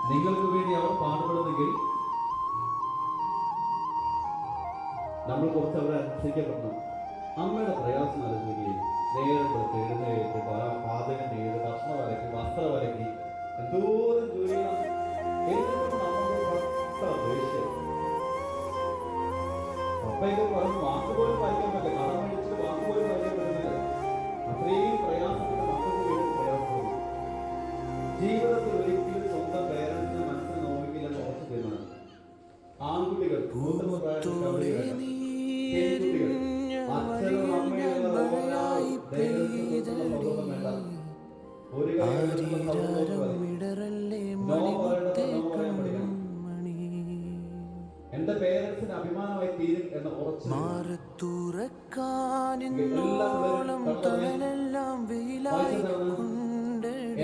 നിങ്ങൾക്ക് വേണ്ടി അവർ പാടുപെടുന്നെങ്കിൽ നമ്മൾ കുറച്ച് അവരെ അനുസരിക്കപ്പെടണം. അമ്മയുടെ പ്രയാസം ആലോചിക്കുകയും നേരത്തെ എഴുന്നേറ്റ് പാചകം ചെയ്ത് ഭക്ഷണം വരക്കി വസ്ത്രം വരക്കി എന്തോരം ജോലികളാണ്. പപ്പയൊക്കെ പറഞ്ഞ് വാക്ക് പോലും വായിക്കാൻ പറ്റില്ല. കടം മേടിച്ചിട്ട് വാക്ക് പോലും വായിക്കാൻ പറ്റുന്നില്ല. അത്രയും പ്രയാസത്തിന്റെ മക്കൾക്ക് വേണ്ടി പ്രയാസമാണ്. ജീവിതത്തിൽ ഒരിക്കലും സ്വന്തം പേരൻസിന് മനസ്സിൽ നോക്കില്ലെന്ന് ഉറച്ചു തീരുമാനം. ആൺകുട്ടികൾ അച്ഛനും അമ്മയും ഒരു എന്റെ പേരൻസിന് അഭിമാനമായി തീരും എന്ന ഉറച്ചു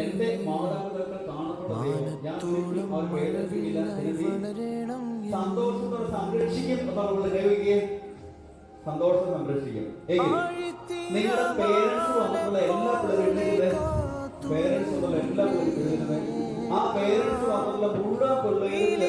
എന്റെ മാതാപിതാക്കൾ സന്തോഷത്തോടെ സംരക്ഷിക്കും എന്നുള്ള കൈവയ്ക്കുകയും സന്തോഷം സംരക്ഷിക്കും. നിങ്ങളുടെ പേരൻസ് വന്നിട്ടുള്ള എല്ലാ പിള്ളേരും പേരൻസ് വന്നുള്ള എല്ലാ പിള്ളേരും ആ പേരൻസ് വന്നിട്ടുള്ള മുഴുവൻ പിള്ളേരും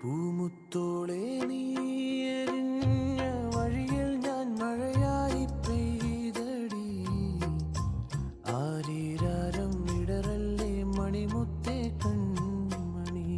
പൂമുത്തോളെ നീ എരിഞ്ഞ വഴിയിൽ ഞാൻ മഴയായി പെയ്തടി. ആരീരാരം ഇടറല്ലേ മണിമുത്തേ കൺമണി.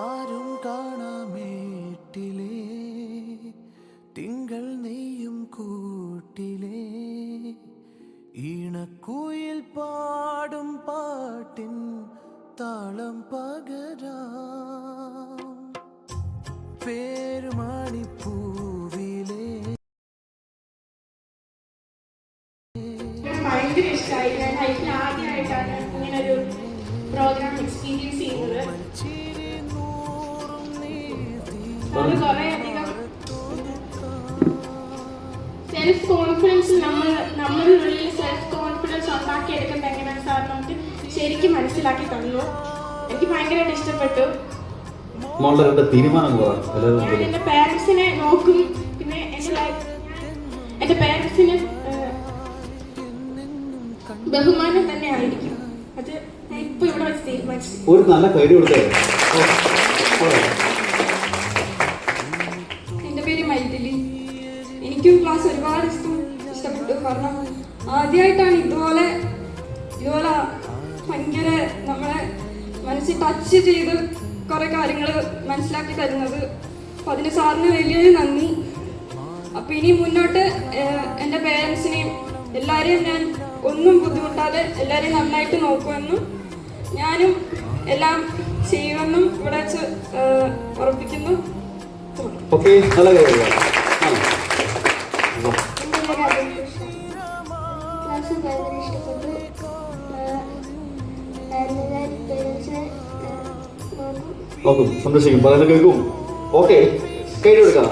ആരും കാണാമേട്ടിലേ തിങ്കൾ നെയ്യും കൂട്ടിലേ ഈണക്കുയിൽ പാടും പാട്ടിൻ താളം പകരാം. പേരുമാണിപ്പൂവിലേ ഭയങ്കര ഇഷ്ടമായി. ഞാൻ ലൈഫിൽ ആദ്യമായിട്ടാണ് ഇങ്ങനൊരു പ്രോഗ്രാം എക്സ്പീരിയൻസ് ചെയ്യുന്നത്. അത് കുറേയധികം സെൽഫ് കോൺഫിഡൻസ് നമ്മളുടെ ഉള്ളിൽ സെൽഫ് കോൺഫിഡൻസ് ഉണ്ടാക്കിയെടുക്കുന്നത് എങ്ങനെയാണ് സാർ നമുക്ക് ശരിക്കും മനസ്സിലാക്കി തന്നു. എനിക്ക് ഭയങ്കരമായിട്ട് ഇഷ്ടപ്പെട്ടു. ഞാൻ എൻ്റെ പേരൻസിനെ നോക്കും. പിന്നെ എൻ്റെ പേരൻസിന് ബഹുമാനം തന്നെ ആയിരിക്കും. അത് ഇപ്പൊ ഇവിടെ വെച്ച് തീരുമാനിച്ചു. ഒരു നല്ല കൈഡി കൊടുത്തേ. എൻ്റെ പേര് മൈഥിലി. എനിക്കും ക്ലാസ് ഒരുപാട് ഇഷ്ടപ്പെട്ടു. കാരണം ആദ്യമായിട്ടാണ് ഇതുപോലെ ഭയങ്കര നമ്മളെ മനസ്സിൽ ടച്ച് ചെയ്ത് കുറെ കാര്യങ്ങൾ മനസ്സിലാക്കി തരുന്നത്. അപ്പം അതിന് സാറിന് വലിയൊരു നന്ദി. അപ്പം ഇനി മുന്നോട്ട് എൻ്റെ പേരൻസിനെയും എല്ലാവരെയും ഞാൻ ഒന്നും ബുദ്ധിമുട്ടാതെ എല്ലാവരെയും നന്നായിട്ട് നോക്കുമെന്നും ഞാനും എല്ലാം ചെയ്യുമെന്നും ഇവിടെ വെച്ച് ഉറപ്പിക്കുന്നു. സന്തോഷിക്കും. പറയുന്നത് കേൾക്കും. ഓക്കെ, കേട്ട് കൊടുക്കാം.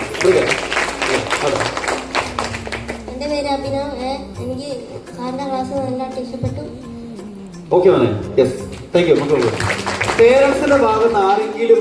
എൻ്റെ പേര് അഭിനവ്. എനിക്ക് സാറിൻ്റെ ക്ലാസ് നല്ലതായിട്ട് ഇഷ്ടപ്പെട്ടു. ഓക്കെ മോനെ. Yes, thank you. പേരൻസിന്റെ ഭാഗത്ത് ആരെങ്കിലും